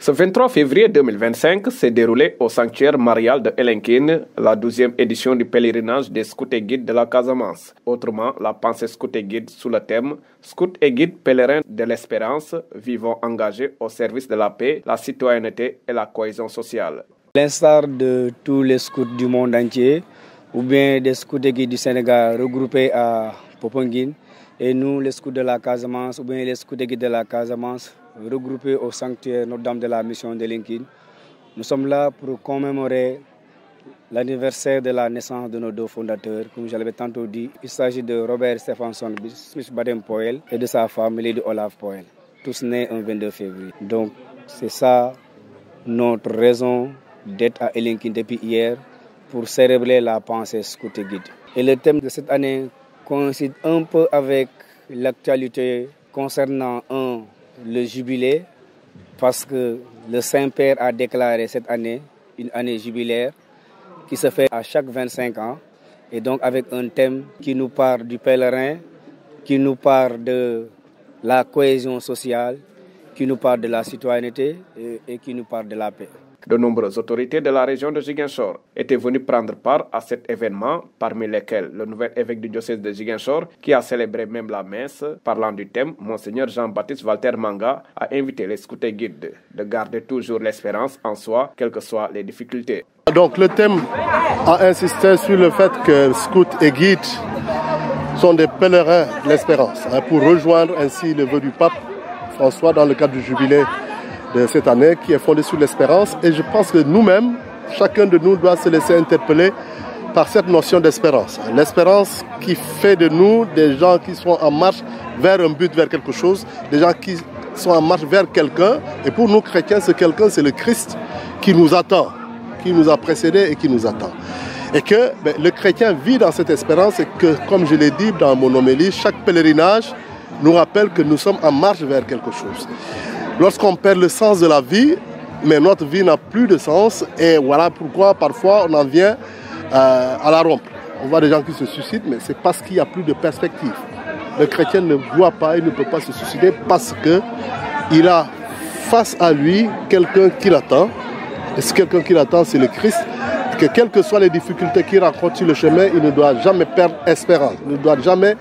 Ce 23 février 2025 s'est déroulé au sanctuaire marial de Elinkine, la 12e édition du pèlerinage des scouts et guides de la Casamance. Autrement, la pensée scout et guide sous le thème « Scouts et guides pèlerins de l'espérance, vivant engagés au service de la paix, la citoyenneté et la cohésion sociale ». L'instar de tous les scouts du monde entier, ou bien des scouts et guides du Sénégal regroupés à Popenguine, et nous, les scouts de la Casamance, ou bien les scouts et guides de la Casamance, regroupés au sanctuaire Notre-Dame de la Mission d'Elinkine. Nous sommes là pour commémorer l'anniversaire de la naissance de nos deux fondateurs. Comme je l'avais tantôt dit, il s'agit de Robert Stephenson Smith Baden-Powell et de sa femme Lady Olaf Powell, tous nés un 22 février. Donc c'est ça notre raison d'être à Elinkine depuis hier, pour célébrer la pensée scout et guide. Et le thème de cette année coïncide un peu avec l'actualité concernant le jubilé, parce que le Saint-Père a déclaré cette année une année jubilaire qui se fait à chaque 25 ans, et donc avec un thème qui nous parle du pèlerin, qui nous parle de la cohésion sociale, qui nous parle de la citoyenneté et qui nous parle de la paix. De nombreuses autorités de la région de Ziguinchor étaient venues prendre part à cet événement, parmi lesquels le nouvel évêque du diocèse de Ziguinchor, qui a célébré même la messe. Parlant du thème, Monseigneur Jean-Baptiste Walter Manga a invité les scouts et guides de garder toujours l'espérance en soi, quelles que soient les difficultés. Donc le thème a insisté sur le fait que scouts et guides sont des pèlerins de l'espérance, pour rejoindre ainsi le vœu du pape François dans le cadre du jubilé de cette année qui est fondée sur l'espérance. Et je pense que nous-mêmes, chacun de nous doit se laisser interpeller par cette notion d'espérance. L'espérance qui fait de nous des gens qui sont en marche vers un but, vers quelque chose, des gens qui sont en marche vers quelqu'un. Et pour nous chrétiens, ce quelqu'un, c'est le Christ qui nous attend, qui nous a précédés et qui nous attend. Et que le chrétien vit dans cette espérance et que, comme je l'ai dit dans mon homélie, chaque pèlerinage nous rappelle que nous sommes en marche vers quelque chose. Lorsqu'on perd le sens de la vie, mais notre vie n'a plus de sens, et voilà pourquoi parfois on en vient à la rompre. On voit des gens qui se suicident, mais c'est parce qu'il n'y a plus de perspective. Le chrétien ne voit pas, il ne peut pas se suicider parce qu'il a face à lui quelqu'un qui l'attend. Et ce quelqu'un qui l'attend, c'est le Christ. Que quelles que soient les difficultés qu'il rencontre sur le chemin, il ne doit jamais perdre espérance, il ne doit jamais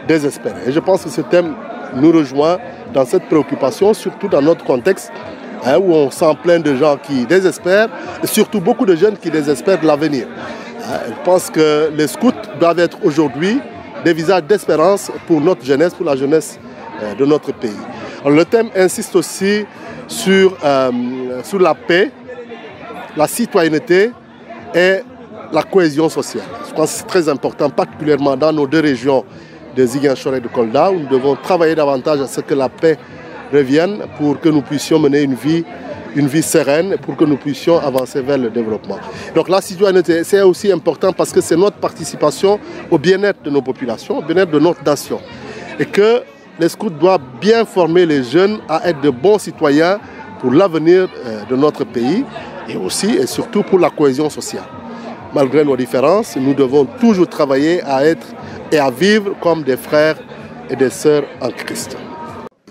désespérer. Et je pense que ce thème nous rejoint dans cette préoccupation, surtout dans notre contexte, où on sent plein de gens qui désespèrent, et surtout beaucoup de jeunes qui désespèrent de l'avenir. Je pense que les scouts doivent être aujourd'hui des visages d'espérance pour notre jeunesse, pour la jeunesse de notre pays. Alors, le thème insiste aussi sur la paix, la citoyenneté et la cohésion sociale. Je pense que c'est très important, particulièrement dans nos deux régions de Ziguinchor et de Kolda, où nous devons travailler davantage à ce que la paix revienne pour que nous puissions mener une vie sereine, pour que nous puissions avancer vers le développement. Donc la citoyenneté, c'est aussi important parce que c'est notre participation au bien-être de nos populations, au bien-être de notre nation. Et que les scouts doivent bien former les jeunes à être de bons citoyens pour l'avenir de notre pays et aussi et surtout pour la cohésion sociale. Malgré nos différences, nous devons toujours travailler à être et à vivre comme des frères et des sœurs en Christ.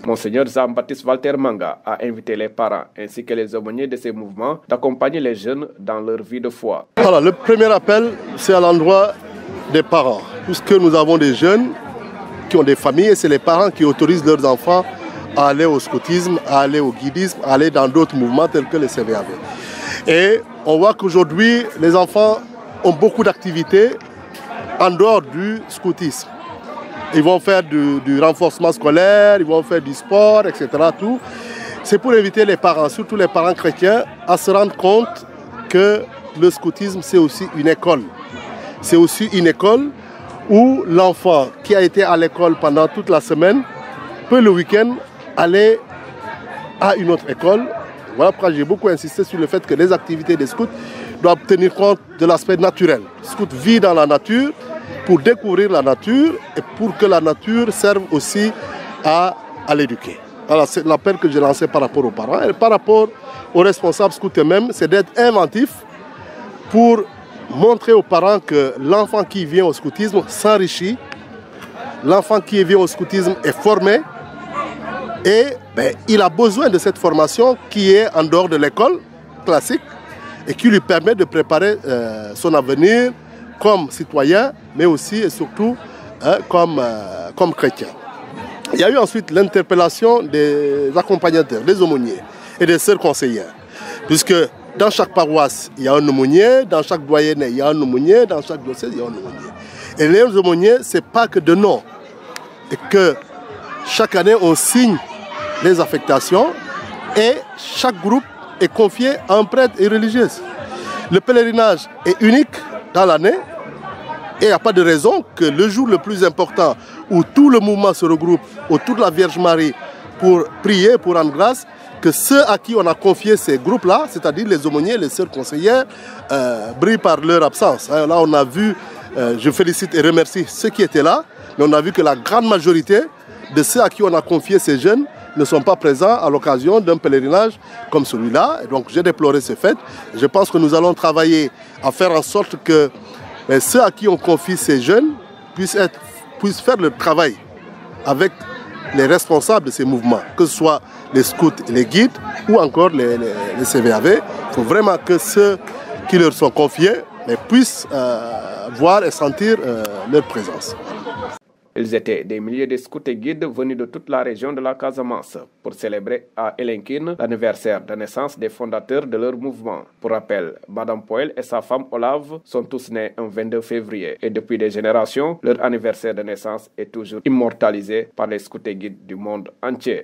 Monseigneur Jean-Baptiste Walter Manga a invité les parents ainsi que les aumôniers de ces mouvements d'accompagner les jeunes dans leur vie de foi. Alors, le premier appel, c'est à l'endroit des parents. Puisque nous avons des jeunes qui ont des familles et c'est les parents qui autorisent leurs enfants à aller au scoutisme, à aller au guidisme, à aller dans d'autres mouvements tels que le CVAV. Et on voit qu'aujourd'hui, les enfants ont beaucoup d'activités en dehors du scoutisme. Ils vont faire du renforcement scolaire, ils vont faire du sport, etc. C'est pour inviter les parents, surtout les parents chrétiens, à se rendre compte que le scoutisme, c'est aussi une école. C'est aussi une école où l'enfant qui a été à l'école pendant toute la semaine peut le week-end aller à une autre école. Voilà pourquoi j'ai beaucoup insisté sur le fait que les activités des scouts doivent tenir compte de l'aspect naturel. Le scout vit dans la nature pour découvrir la nature et pour que la nature serve aussi à l'éduquer. Voilà, c'est l'appel que j'ai lancé par rapport aux parents. Et par rapport aux responsables scouts eux-mêmes, c'est d'être inventif pour montrer aux parents que l'enfant qui vient au scoutisme s'enrichit, l'enfant qui vient au scoutisme est formé et ben, il a besoin de cette formation qui est en dehors de l'école classique et qui lui permet de préparer son avenir comme citoyen, mais aussi et surtout comme chrétien. Il y a eu ensuite l'interpellation des accompagnateurs, des aumôniers et des sœurs conseillères, puisque dans chaque paroisse, il y a un aumônier, dans chaque doyenné, il y a un aumônier, dans chaque diocèse, il y a un aumônier. Et les aumôniers, ce n'est pas que de nom, et que chaque année, on signe les affectations et chaque groupe est confié à un prêtre et religieuse. Le pèlerinage est unique dans l'année et il n'y a pas de raison que le jour le plus important où tout le mouvement se regroupe autour de la Vierge Marie pour prier, pour rendre grâce, que ceux à qui on a confié ces groupes-là, c'est-à-dire les aumôniers, les sœurs conseillères, brillent par leur absence. Là, on a vu, je félicite et remercie ceux qui étaient là, mais on a vu que la grande majorité de ceux à qui on a confié ces jeunes ne sont pas présents à l'occasion d'un pèlerinage comme celui-là. Donc j'ai déploré ce fait. Je pense que nous allons travailler à faire en sorte que ceux à qui on confie ces jeunes puissent faire le travail avec les responsables de ces mouvements, que ce soit les scouts et les guides ou encore les CVAV. Il faut vraiment que ceux qui leur sont confiés puissent voir et sentir leur présence. Ils étaient des milliers de scouts et guides venus de toute la région de la Casamance pour célébrer à Elenkin l'anniversaire de naissance des fondateurs de leur mouvement. Pour rappel, Madame Poel et sa femme Olave sont tous nés un 22 février et depuis des générations, leur anniversaire de naissance est toujours immortalisé par les scouts et guides du monde entier.